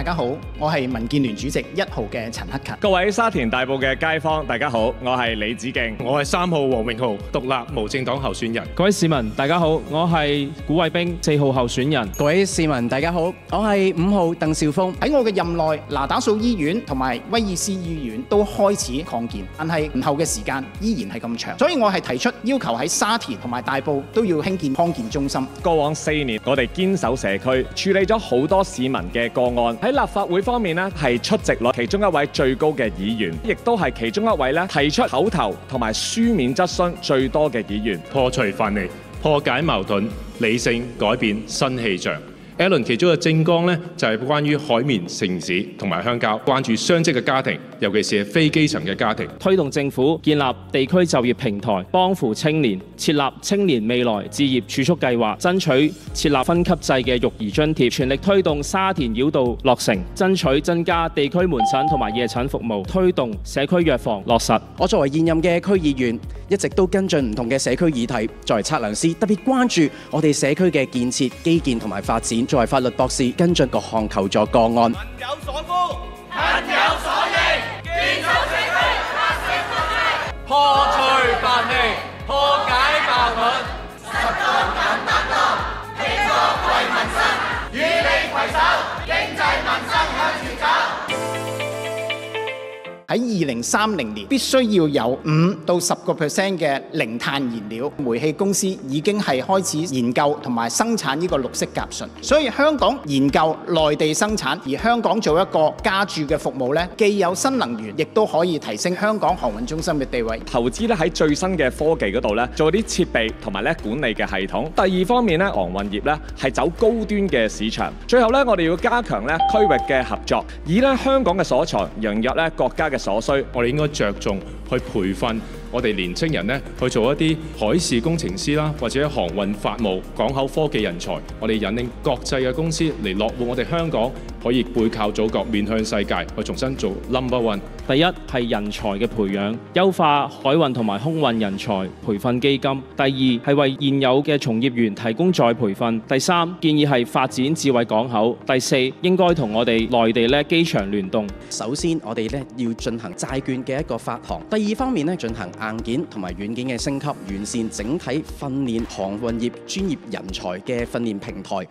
家好，我係民建聯主席1號嘅陳克勤。各位沙田大埔嘅街坊，大家好，我係李梓敬，我係3號黃榮豪，獨立無政黨候選人。各位市民，大家好，我係古偉兵4號候選人。各位市民，大家好，我係5號鄧兆峰。喺我嘅任內，那打素醫院同埋威爾斯醫院都開始擴建，但係延後嘅時間依然係咁長，所以我係提出要求喺沙田同埋大埔都要興建康健中心。過往4年，我哋堅守社區，處理咗好多市民嘅個案。喺立法會方面呢，係出席率其中一位最高嘅議員，亦都係其中一位呢提出口頭同埋書面質詢最多嘅議員。破除藩籬，破解矛盾，理性改變新氣象。Alan 其中嘅政綱呢，就係關於海綿城市同埋鄉郊，關注雙職嘅家庭，尤其是係非基層嘅家庭。推動政府建立地區就業平台，幫扶青年，設立青年未來置業儲蓄計劃，爭取設立分級制嘅育兒津貼，全力推動沙田繞道落成，爭取增加地區門診同埋夜診服務，推動社區藥房落實。我作為現任嘅區議員，一直都跟進唔同嘅社區議題。作為測量師，特別關注我哋社區嘅建設、基建同埋發展。作為法律博士，跟進各項求助個案。民有所呼，民有所應，堅守社區，發聲發聲，破除藩籬，破解矛盾，實幹敢擔當，興國為民生，與你攜手，經濟民生向前走。喺2030年必須要有5到10% 嘅零碳燃料。煤氣公司已經係開始研究同埋生產呢個綠色甲醇，所以香港研究內地生產，而香港做一個加注嘅服務呢，既有新能源，亦都可以提升香港航運中心嘅地位。投資咧喺最新嘅科技嗰度咧，做啲設備同埋咧管理嘅系統。第二方面咧，航運業咧係走高端嘅市場。最後咧，我哋要加強咧區域嘅合作，以咧香港嘅所長融入咧國家嘅所需。我哋應該着重去培訓我哋年青人呢，去做一啲海事工程師啦，或者航運法務、港口科技人才。我哋引領國際嘅公司嚟落戶我哋香港，可以背靠祖國，面向世界，去重新做 No.1。第一係人才嘅培養，優化海運同埋空運人才培訓基金。第二係為現有嘅從業員提供再培訓。第三建議係發展智慧港口。第四應該同我哋內地咧機場聯動。首先，我哋咧要進行債券嘅一個發行。第二方面咧，進行硬件同埋軟件嘅升級，完善整體訓練航運業專業人才嘅訓練平台。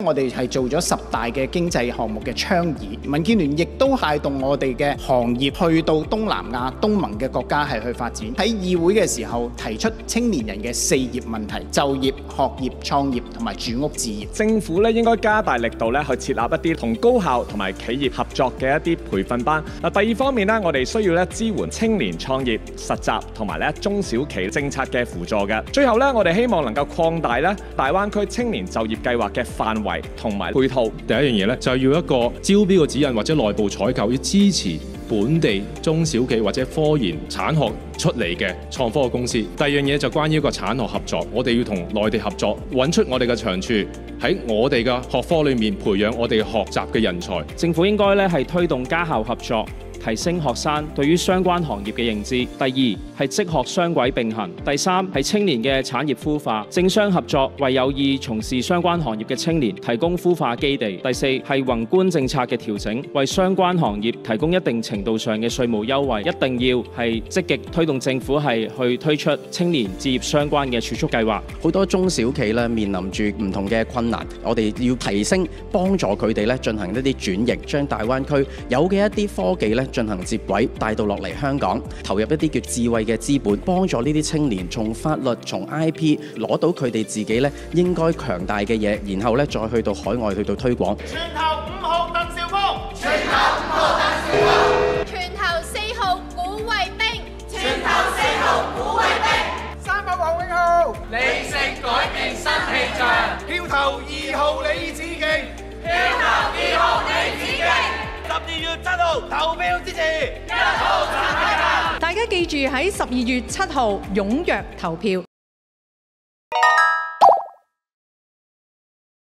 我哋係做咗10大嘅經濟項目嘅倡議，民建聯亦都帶動我哋嘅行業去到東南亞、東盟嘅國家係去發展。喺議會嘅時候提出青年人嘅4業問題：就業、學業、創業同埋住屋置業。政府咧應該加大力度咧去設立一啲同高校同埋企業合作嘅一啲培訓班。第二方面咧，我哋需要咧支援青年創業、實習同埋咧中小企政策嘅輔助嘅。最後咧，我哋希望能夠擴大咧大灣區青年就業計劃嘅範圍同埋配套。第一樣嘢咧，就係要一個招標嘅指引或者內部採購，要支持本地中小企或者科研產學出嚟嘅創科嘅公司。第二樣嘢就關於一個產學合作，我哋要同內地合作，揾出我哋嘅長處，喺我哋嘅學科裏面培養我哋學習嘅人才。政府應該咧係推動家校合作，提升學生對於相關行業嘅認知。第二係職學雙軌並行。第三係青年嘅產業孵化，政商合作為有意從事相關行業嘅青年提供孵化基地。第四係宏觀政策嘅調整，為相關行業提供一定程度上嘅稅務優惠。一定要係積極推動政府係去推出青年置業相關嘅儲蓄計劃。好多中小企咧面臨住唔同嘅困難，我哋要提升幫助佢哋咧進行一啲轉型，將大灣區有嘅一啲科技咧進行接軌，帶到落嚟香港，投入一啲叫智慧嘅資本，幫助呢啲青年從法律、從 IP 攞到佢哋自己咧應該強大嘅嘢，然後咧再去到海外去到推廣。全頭5號鄧兆峰，全頭5號鄧兆峰，全頭4號古衛兵，全頭4號古衛兵，3號黃永浩，理性改變新氣象，票投2號李梓敬，票投2號李梓敬。12月7號投票支持1號陳克勤。大家記住喺12月7號踴躍投票。